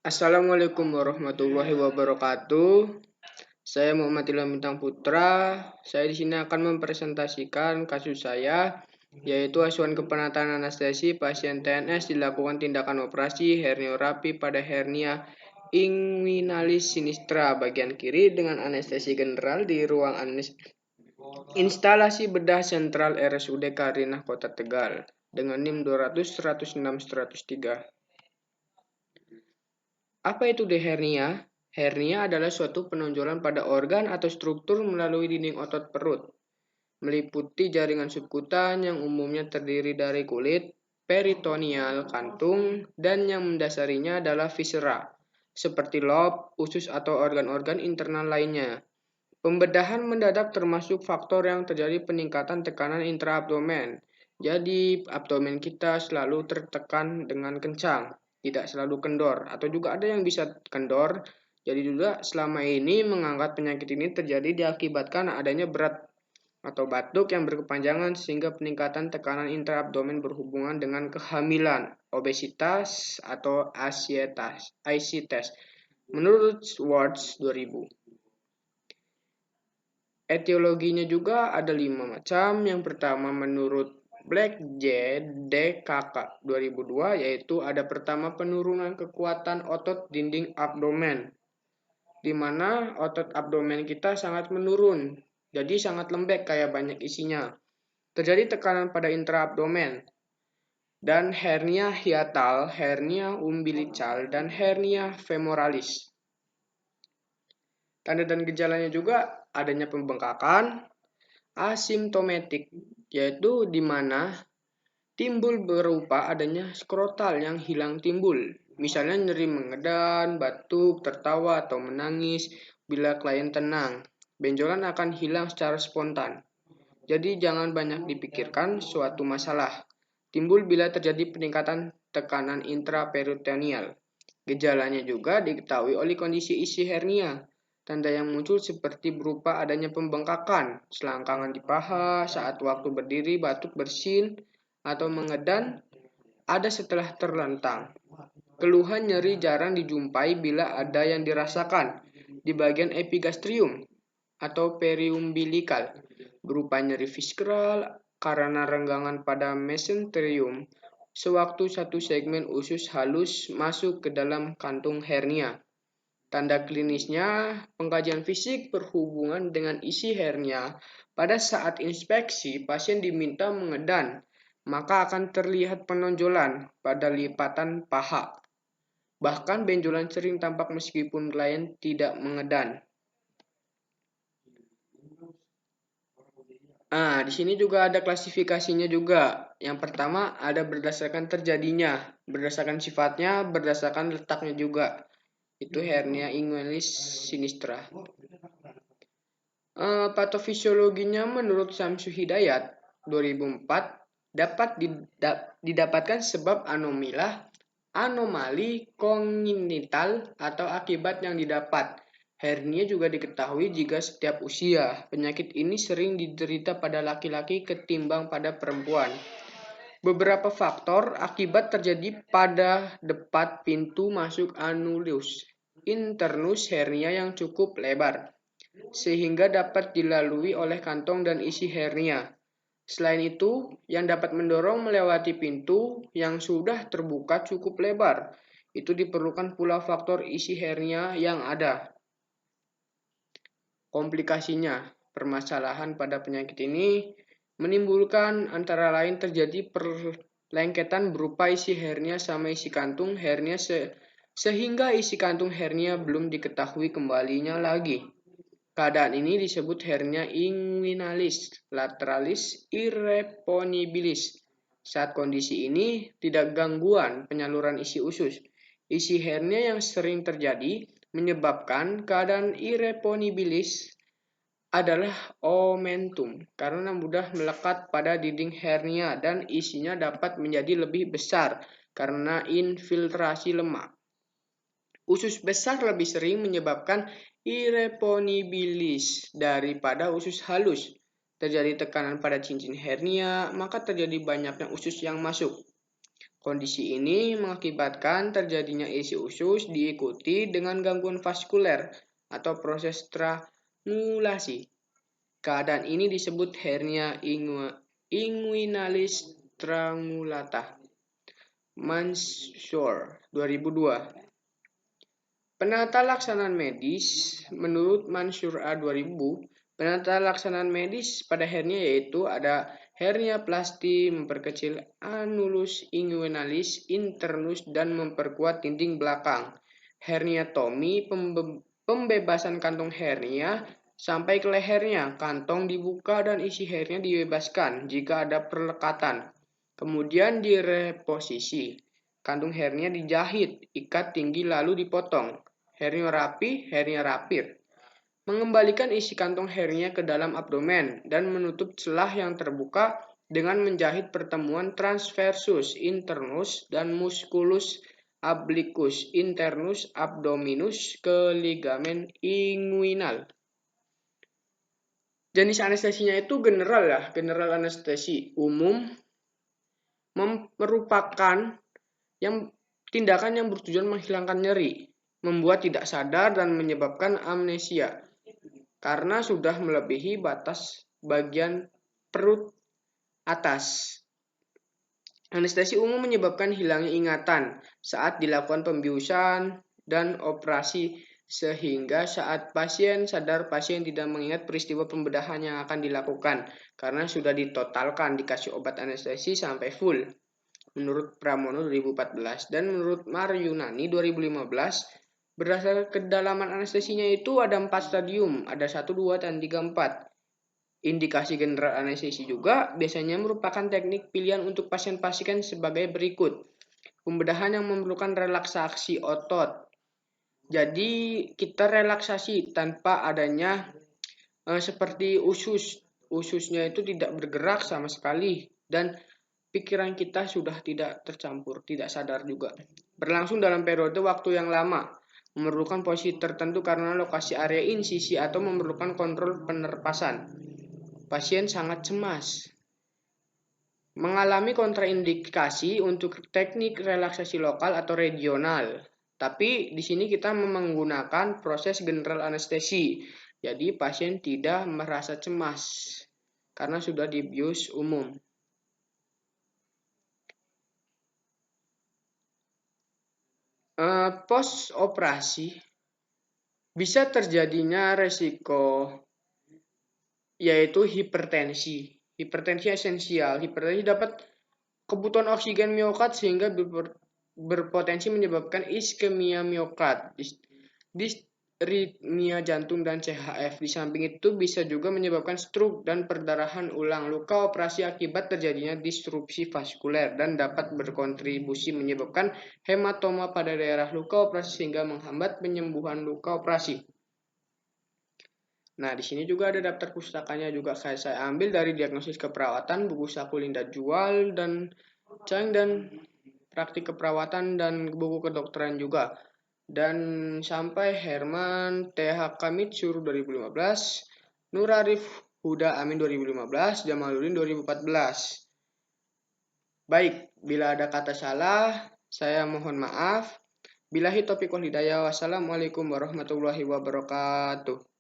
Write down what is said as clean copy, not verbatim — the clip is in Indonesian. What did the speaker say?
Assalamualaikum warahmatullahi wabarakatuh. Saya Muhammad Ilham Bintang Putra. Saya di sini akan mempresentasikan kasus saya, yaitu asuhan kepenataan anestesi pasien TNS dilakukan tindakan operasi herniorapi pada hernia inguinalis sinistra bagian kiri dengan anestesi general di ruang instalasi bedah sentral RSUD Karinah Kota Tegal dengan NIM 200 106 103. Apa itu hernia? Hernia adalah suatu penonjolan pada organ atau struktur melalui dinding otot perut, meliputi jaringan subkutan yang umumnya terdiri dari kulit, peritoneal, kantung, dan yang mendasarinya adalah viscera, seperti lob, usus atau organ-organ internal lainnya. Pembedahan mendadak termasuk faktor yang terjadi peningkatan tekanan intraabdomen. Jadi, abdomen kita selalu tertekan dengan kencang, tidak selalu kendor, atau juga ada yang bisa kendor. Jadi juga selama ini menganggap penyakit ini terjadi diakibatkan adanya berat atau batuk yang berkepanjangan sehingga peningkatan tekanan intraabdomen berhubungan dengan kehamilan, obesitas, atau asietas, menurut Swartz 2000. Etiologinya juga ada 5 macam. Yang pertama menurut Black J. DKK 2002 yaitu ada pertama penurunan kekuatan otot dinding abdomen, di mana otot abdomen kita sangat menurun, jadi sangat lembek kayak banyak isinya. Terjadi tekanan pada intraabdomen dan hernia hiatal, hernia umbilical, dan hernia femoralis. Tanda dan gejalanya juga adanya pembengkakan asimptomatik, yaitu di mana timbul berupa adanya skrotal yang hilang timbul. Misalnya nyeri mengedan, batuk, tertawa, atau menangis bila klien tenang. Benjolan akan hilang secara spontan. Jadi jangan banyak dipikirkan suatu masalah. Timbul bila terjadi peningkatan tekanan intraperitoneal. Gejalanya juga diketahui oleh kondisi isi hernia. Tanda yang muncul seperti berupa adanya pembengkakan, selangkangan di paha, saat waktu berdiri, batuk bersin, atau mengedan, ada setelah terlentang. Keluhan nyeri jarang dijumpai bila ada yang dirasakan di bagian epigastrium atau periumbilikal, berupa nyeri visceral karena renggangan pada mesenterium sewaktu satu segmen usus halus masuk ke dalam kantung hernia. Tanda klinisnya, pengkajian fisik berhubungan dengan isi hernia. Pada saat inspeksi, pasien diminta mengedan, maka akan terlihat penonjolan pada lipatan paha. Bahkan benjolan sering tampak meskipun klien tidak mengedan. Di sini juga ada klasifikasinya juga. Yang pertama ada berdasarkan terjadinya, berdasarkan sifatnya, berdasarkan letaknya juga. Itu hernia inguinalis sinistra. Patofisiologinya menurut Samsu Hidayat 2004 dapat didapatkan sebab anomali kongenital atau akibat yang didapat. Hernia juga diketahui jika setiap usia. Penyakit ini sering diderita pada laki-laki ketimbang pada perempuan. Beberapa faktor akibat terjadi pada depat pintu masuk anulus internus hernia yang cukup lebar, sehingga dapat dilalui oleh kantong dan isi hernia. Selain itu, yang dapat mendorong melewati pintu yang sudah terbuka cukup lebar, itu diperlukan pula faktor isi hernia yang ada. Komplikasinya, permasalahan pada penyakit ini menimbulkan antara lain terjadi perlengketan berupa isi hernia sama isi kantung hernia sehingga isi kantung hernia belum diketahui kembalinya lagi. Keadaan ini disebut hernia inguinalis lateralis irreponibilis. Saat kondisi ini tidak gangguan penyaluran isi usus. Isi hernia yang sering terjadi menyebabkan keadaan irreponibilis adalah omentum karena mudah melekat pada dinding hernia dan isinya dapat menjadi lebih besar karena infiltrasi lemak. Usus besar lebih sering menyebabkan irreponibilis daripada usus halus. Terjadi tekanan pada cincin hernia, maka terjadi banyaknya usus yang masuk. Kondisi ini mengakibatkan terjadinya isi usus diikuti dengan gangguan vaskuler atau proses strangulasi. Keadaan ini disebut hernia inguinalis strangulata. Mansur 2002. Penata laksanaan medis menurut Mansur A 2000, penata laksanaan medis pada hernia yaitu ada hernia plasti, memperkecil anulus inguinalis internus dan memperkuat dinding belakang. Herniatomi, pembebasan kantong hernia sampai ke lehernya, kantong dibuka dan isi hernia dibebaskan jika ada perlekatan. Kemudian direposisi. Kantung hernia dijahit, ikat tinggi lalu dipotong. Herniorapi, hernia rapir. Mengembalikan isi kantong hernia ke dalam abdomen dan menutup celah yang terbuka dengan menjahit pertemuan transversus internus dan musculus obliquus internus abdominus ke ligamen inguinal. Jenis anestesinya itu general ya, general anestesi umum, merupakan tindakan yang bertujuan menghilangkan nyeri, membuat tidak sadar dan menyebabkan amnesia karena sudah melebihi batas bagian perut atas. Anestesi umum menyebabkan hilangnya ingatan saat dilakukan pembiusan dan operasi sehingga saat pasien sadar pasien tidak mengingat peristiwa pembedahan yang akan dilakukan karena sudah ditotalkan dikasih obat anestesi sampai full. Menurut Pramono 2014 dan menurut Maryunani 2015, berdasarkan kedalaman anestesinya itu ada 4 stadium, ada 1, 2, dan 3, 4. Indikasi general anestesi juga biasanya merupakan teknik pilihan untuk pasien-pasien sebagai berikut. Pembedahan yang memerlukan relaksasi otot. Jadi kita relaksasi tanpa adanya seperti ususnya itu tidak bergerak sama sekali dan pikiran kita sudah tidak tercampur, tidak sadar juga. Berlangsung dalam periode waktu yang lama, memerlukan posisi tertentu karena lokasi area insisi atau memerlukan kontrol penerpasan. Pasien sangat cemas. Mengalami kontraindikasi untuk teknik relaksasi lokal atau regional. Tapi di sini kita menggunakan proses general anestesi. Jadi pasien tidak merasa cemas karena sudah dibius umum. Post operasi bisa terjadinya resiko yaitu hipertensi. Hipertensi esensial. Hipertensi dapat kebutuhan oksigen miokard sehingga berpotensi menyebabkan iskemia miokard, disritmia jantung dan CHF. Di samping itu bisa juga menyebabkan stroke dan perdarahan ulang, luka operasi akibat terjadinya disrupsi vaskuler dan dapat berkontribusi menyebabkan hematoma pada daerah luka operasi sehingga menghambat penyembuhan luka operasi. Nah, di sini juga ada daftar pustakanya juga saya ambil dari diagnosis keperawatan, buku saku Linda Jual dan Chang dan praktik keperawatan dan buku kedokteran juga. Dan sampai Herman TH Kamitsur 2015, Nur Arif Huda Amin 2015, Jamaluddin 2014. Baik, bila ada kata salah, saya mohon maaf. Billahi taufiq wal hidayah. Wassalamualaikum warahmatullahi wabarakatuh.